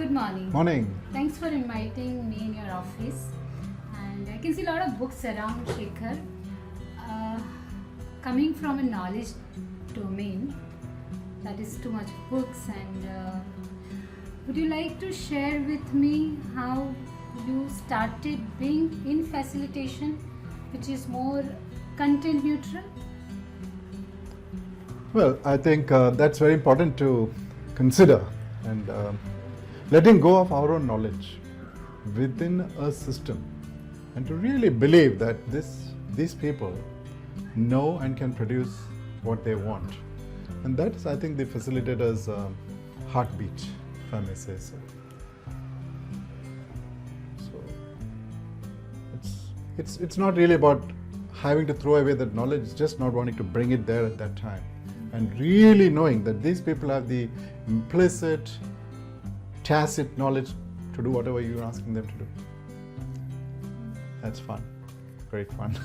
good morning. Morning. Thanks for inviting me in your office. And I can see a lot of books around, Sekhar. Coming from a knowledge domain, that is too much books. And would you like to share with me how you started being in facilitation, which is more content neutral? Well, I think that's very important to consider, and letting go of our own knowledge within a system, and to really believe that these people know and can produce what they want. And that's, I think, the facilitator's heartbeat, if I may say so. So it's not really about having to throw away that knowledge, it's just not wanting to bring it there at that time. And really knowing that these people have the implicit, tacit knowledge to do whatever you're asking them to do. That's fun, great fun.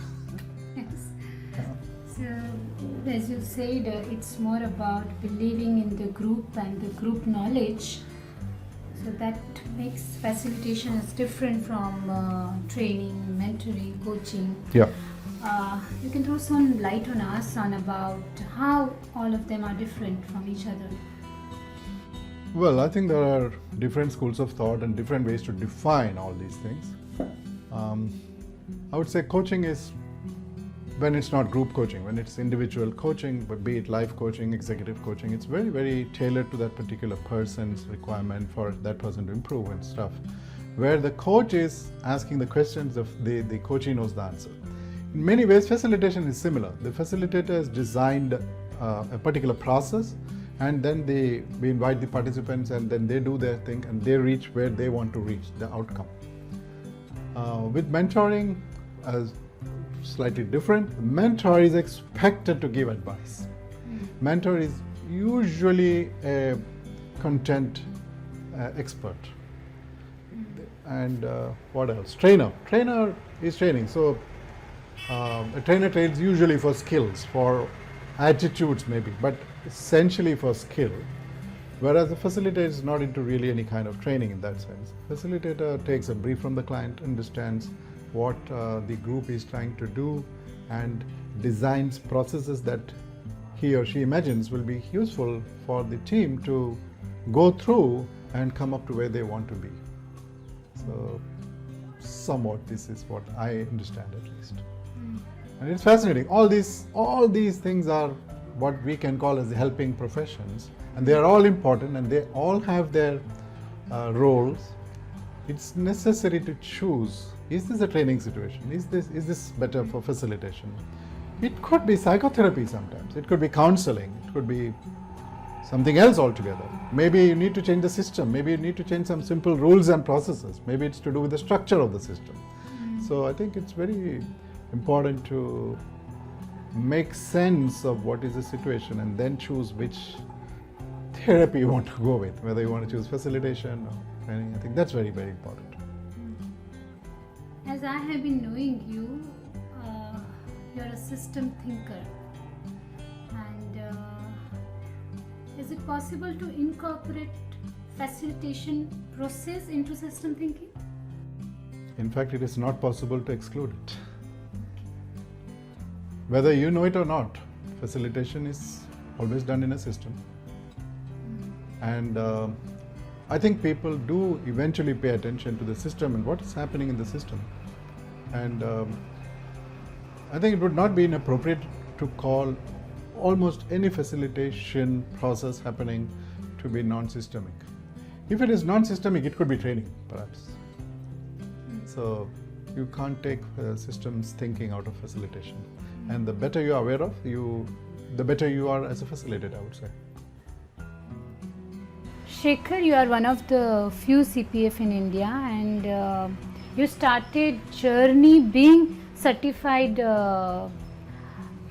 Yes. So, as you said, it's more about believing in the group and the group knowledge. So that makes facilitation is different from training, mentoring, coaching. Yeah. You can throw some light on us on about how all of them are different from each other. Well, I think there are different schools of thought and different ways to define all these things. I would say coaching is when it's not group coaching, when it's individual coaching, but be it life coaching, executive coaching, it's very, very tailored to that particular person's requirement for that person to improve and stuff. Where the coach is asking the questions, the coachee knows the answer. In many ways, facilitation is similar. The facilitator has designed a particular process, and then we invite the participants, and then they do their thing, and they reach where they want to reach, the outcome. With mentoring, slightly different. The mentor is expected to give advice. Mentor is usually a content expert. And what else? Trainer. Trainer is training. So a trainer trains usually for skills, for attitudes maybe, but essentially for skill. Whereas the facilitator is not into really any kind of training in that sense. Facilitator takes a brief from the client, understands what the group is trying to do, and designs processes that he or she imagines will be useful for the team to go through and come up to where they want to be. So somewhat this is what I understand, at least. And it's fascinating. All these things are what we can call as the helping professions, and they are all important and they all have their roles. It's necessary to choose. Is this a training situation? Is this better for facilitation? It could be psychotherapy sometimes. It could be counseling. It could be something else altogether. Maybe you need to change the system. Maybe you need to change some simple rules and processes. Maybe it's to do with the structure of the system. So I think it's very important to make sense of what is the situation and then choose which therapy you want to go with, whether you want to choose facilitation or training. I think that's very, very important. As I have been knowing you, you're a system thinker. And is it possible to incorporate facilitation process into system thinking? In fact, it is not possible to exclude it. Whether you know it or not, facilitation is always done in a system. And I think people do eventually pay attention to the system and what is happening in the system. And I think it would not be inappropriate to call almost any facilitation process happening to be non-systemic. If it is non-systemic, it could be training, perhaps. So you can't take systems thinking out of facilitation. And the better you are aware of, the better you are as a facilitator, I would say. Sekhar, you are one of the few CPF in India, and you started journey being certified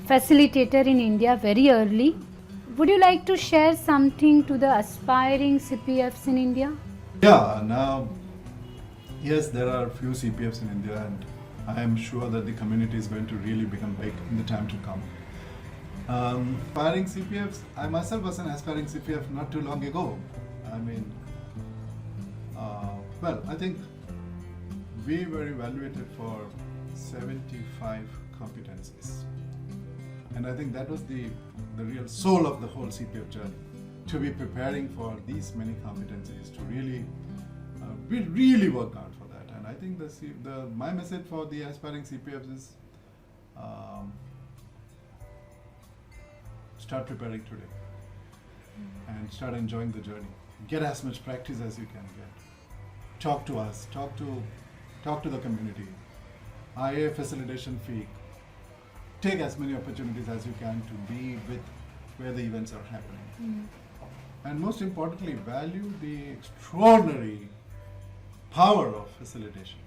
facilitator in India very early. Would you like to share something to the aspiring CPFs in India? Yeah, now, yes, there are few CPFs in India, and I am sure that the community is going to really become big in the time to come. Aspiring CPFs, I myself was an aspiring CPF not too long ago. I mean, Well, I think we were evaluated for 75 competencies. And I think that was the real soul of the whole CPF journey, to be preparing for these many competencies, to really, we really work hard for that. And I think my message for the aspiring CPFs is start preparing today and start enjoying the journey. Get as much practice as you can get. Talk to us, talk to the community. IAF facilitation fee. Take as many opportunities as you can to be with where the events are happening. And most importantly, value the extraordinary power of facilitation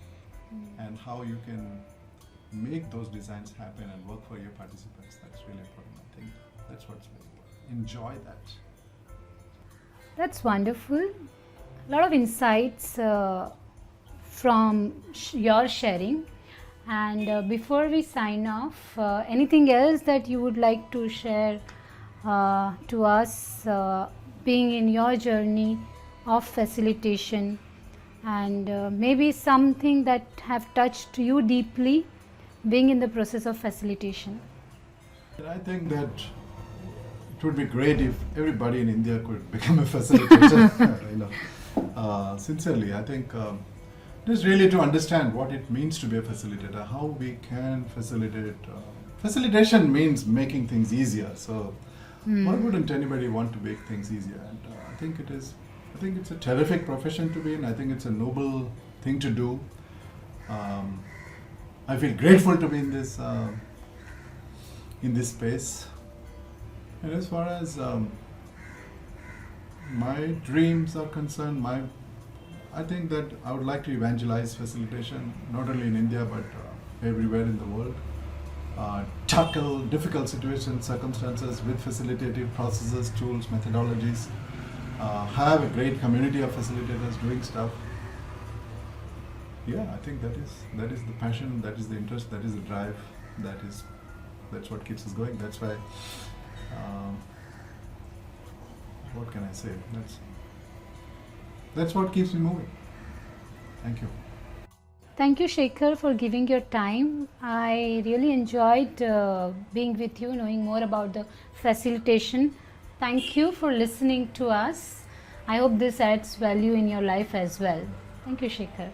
and how you can make those designs happen and work for your participants. That's really important. I think that's what's very important. Enjoy that. That's wonderful. A lot of insights from your sharing. And before we sign off, anything else that you would like to share to us being in your journey of facilitation, and maybe something that have touched you deeply being in the process of facilitation? I think that it would be great if everybody in India could become a facilitator. Sincerely, I think just really to understand what it means to be a facilitator, how we can facilitate. Facilitation means making things easier. So why wouldn't anybody want to make things easier? And I think it's a terrific profession to be in. I think it's a noble thing to do. I feel grateful to be in this space. And as far as my dreams are concerned, I think that I would like to evangelize facilitation, not only in India but everywhere in the world. Tackle difficult situations, circumstances with facilitative processes, tools, methodologies. Have a great community of facilitators doing stuff. Yeah, I think that is the passion, that is the interest, that is the drive, that's what keeps us going. That's why. What can I say? That's what keeps me moving. Thank you. Thank you, Sekhar, for giving your time. I really enjoyed being with you, knowing more about the facilitation. Thank you for listening to us. I hope this adds value in your life as well. Thank you, Sekhar.